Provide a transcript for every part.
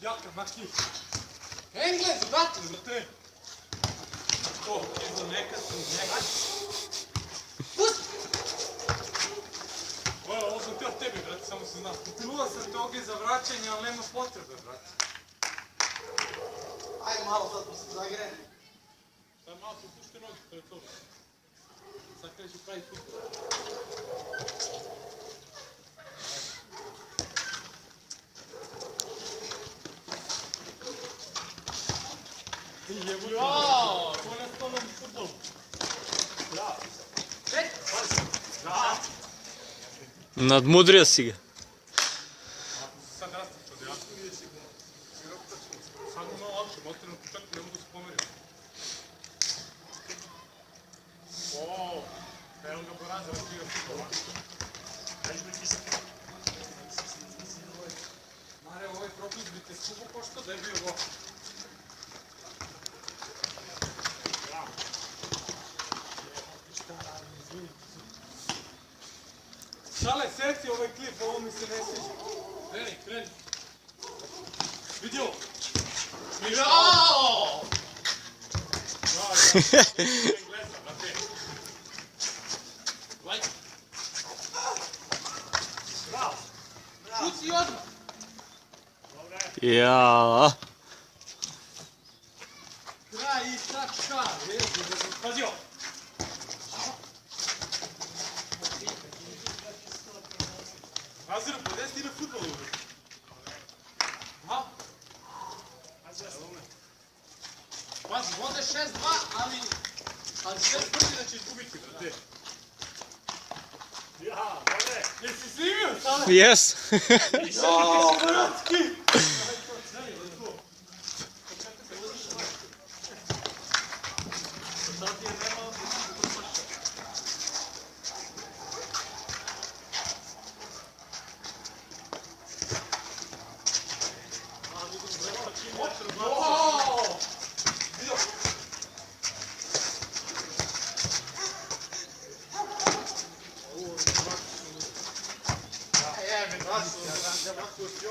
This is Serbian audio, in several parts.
Jaka, maki. Englez, odatle, brate. To, iza nekad, nekad. Pusti! Ovo sam teo tebi, brate, samo se znam. Čuo sam te oge za vraćanje, ali nema potrebe, brate. Ajde malo sad pa se zagreni. Sad malo se pušte nogi, to je to. Sad kreću pravi futbol. Jao, ko nas to nam futbol? Bravo. Bravo. Nadmudrio si ga. Sad rastaš od jasno. Sad mu malo lakše, motirno početku ne mogu se pomeriti. Ooo, evo ga Boraza razbio futbol. Mare, ovaj propust bi te skupo košto da je bio go. Šale, seci ovaj klip, ovo mi se ne sviđa. Kreni, kreni. Vidi ovo. Jao! Engleza, brate. Like. Bravo. Kuci odmah. Jao. Kraj i tačka. Pazi ovo. Naziru, pa gdje si ti na futbolu uvijek? Aha. Pazi, vode 6-2, ali sve tvrdi da će izgubiti, brate. Ja, vode. Jesi snimio, Sale? Jes. Jao, bratski!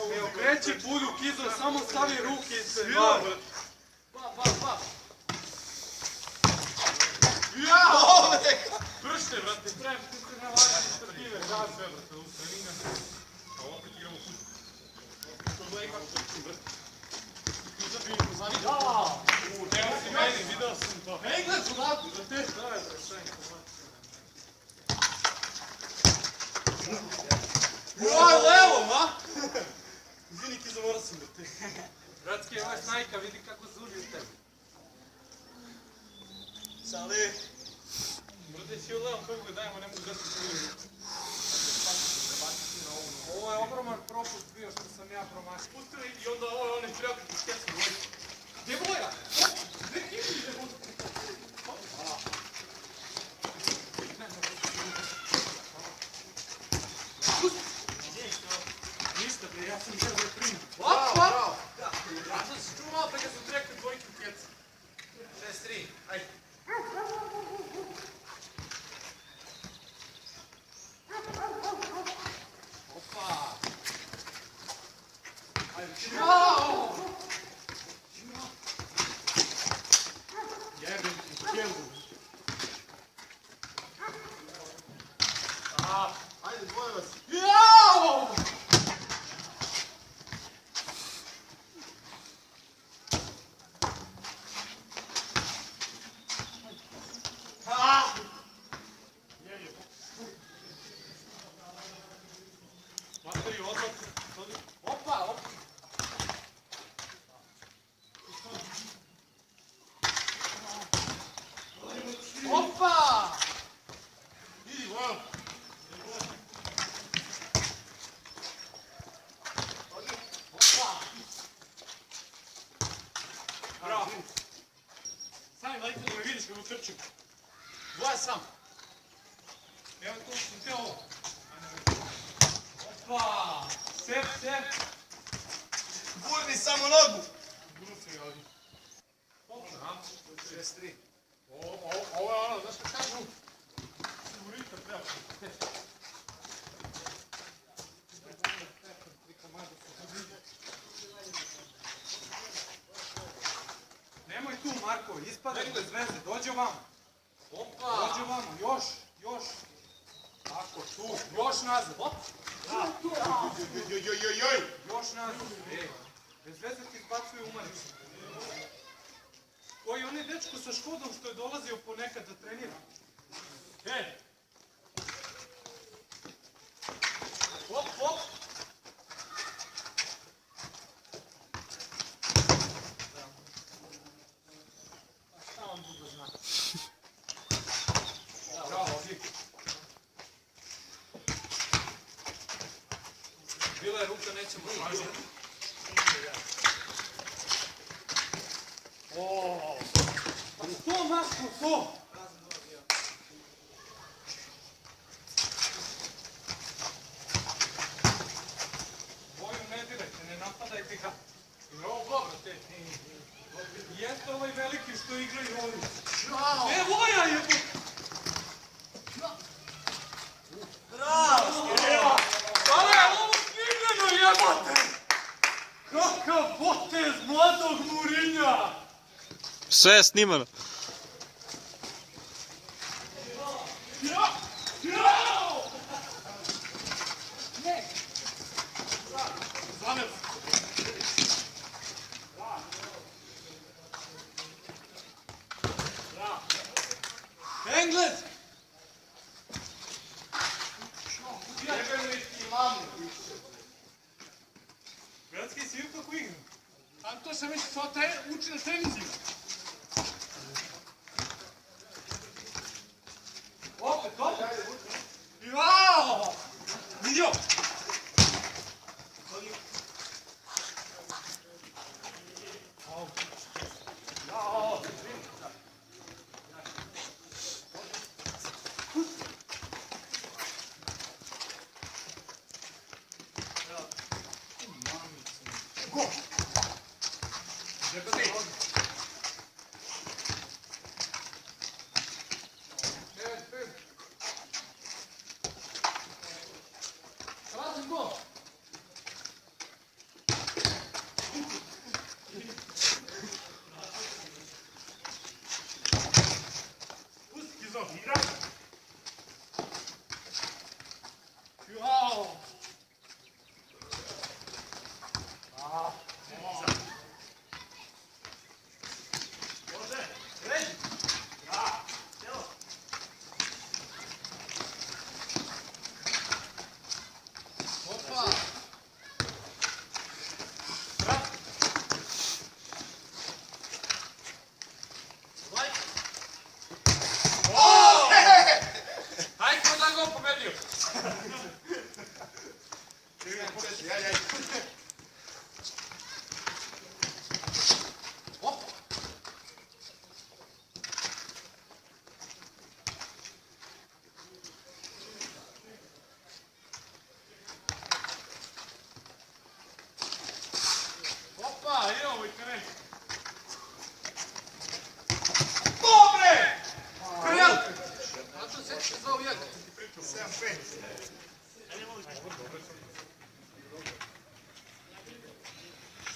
Ne okreći bulju kizo, samo stavi ruke i se dva. Pa. Jao! Pršte, brate, treba ti se navaditi stative. Da, sve, brate, u trenine. A opet igramo futbol. To gledaj kako trčim, brate. Tu zabijem u zadnji. Jao! Evo si meni, video sam to. Englez odavde, brate. Daj, bre, šenko, brate. Joj, levom, a? Izvini, Kizo, morao sam da te. Bratski, ovo je snajka, vidi kako zuri u tebi. Sale. Brate, si u levom, kako ga dajemo, ne mogu da se zuri. Ovo je ogroman propust bio što sam ja promašio. Pustili i onda ovo je onaj prijatelj iz Kesu. Gdje je boja? Gdje je Kizo ide budu? Ništa bre, ja sam htio da je primim. Bravo! Ja sam se čuo malo, pa kad sam rekao dvojke u kecu. 6-3, ajde. Opa! Ajde, jao! Jebem ti kjelu. Ajde, dvoje vas. Jao! Materi, odlak. Opa, opa. Opa! Idi, wow. Opa! Bravo. Sami lajte da me vidiš kako trčim. Dvoje sam. Evo to sam teo ovo. Opa! Sep. Gurni samo nogu. Gurno se radi. Opa, 6-3. ovo je ono, znaš što kažu? Sigurita treba. Evo, ispada bez veze, dođe ovamo. Dođe ovamo, još. Tako, tu, još nazad. Još nazad. Bez veze ti izbacuje umariš. Koji onaj dečko sa Škodom što je dolazio ponekad da trenira. Hop. Šta on budu zna? Bravo, Vik. Bila je ruka, nećemo tražiti. Pa što, Maško, što? Boju ne dirajte, ne napadajte ga. Ovo dobro, te. Jeste ovaj veliki što igra i ovdje. Voja je tu. Bravo! Ali je ovo snimljeno, jebote! Kakav potez mladog Murinja! Sve je snimano. Englez! Bratski, si vidio kako igra? A to sam već uči na trenizima. Opet, Jao! Vidio! Jao!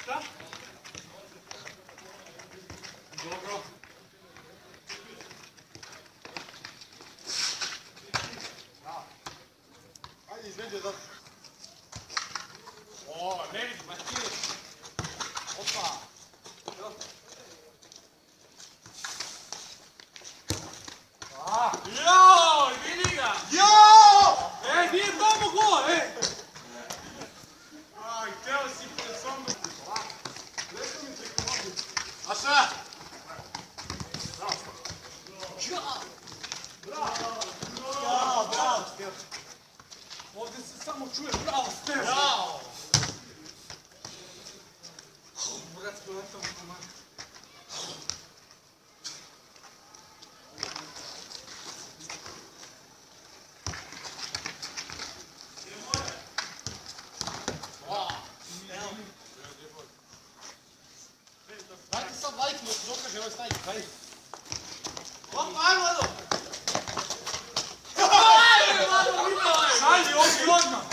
Šta? Dobro. Ajde, izveđe da... O, ne vidi, Martinović. Opa. Jao, vidi ga! Jao! Nije tamo go, Aj, teo si pred somom. A šta? Bravo, Stef. Ovdje se samo čuje bravo, Stef. Bravo. Bratski, letam u komand. Dajte sad like, dokaže ovaj snajk. Hajde. Ajde, ovdje odmah.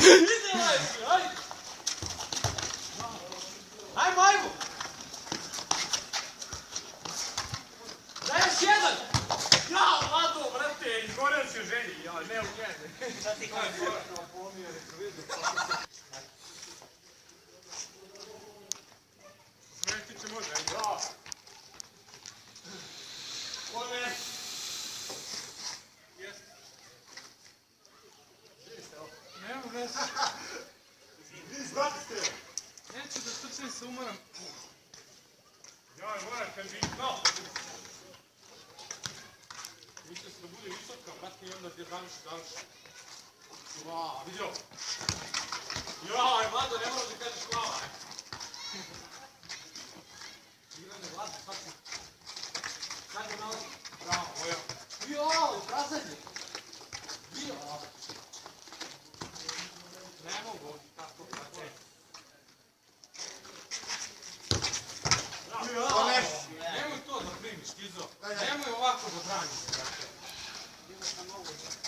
Ajmo. Smeštit će može. Nema veze. Neću da trčim se umoram. Joj, moram kad bi znao. Mislio se da bude visoka, brate, i onda gdje daniš. Vidio? Joj, Vlado, ne moraš da kažeš hvala. Igrane Vlade, svaki. Sad je nalazi. Bravo, moja. Joj, prazanje. Joj. Ne mogu tako, brate. Nemoj to da primiš, Kizo. Nemoj ovako da braniš, brate. Idemo na novu.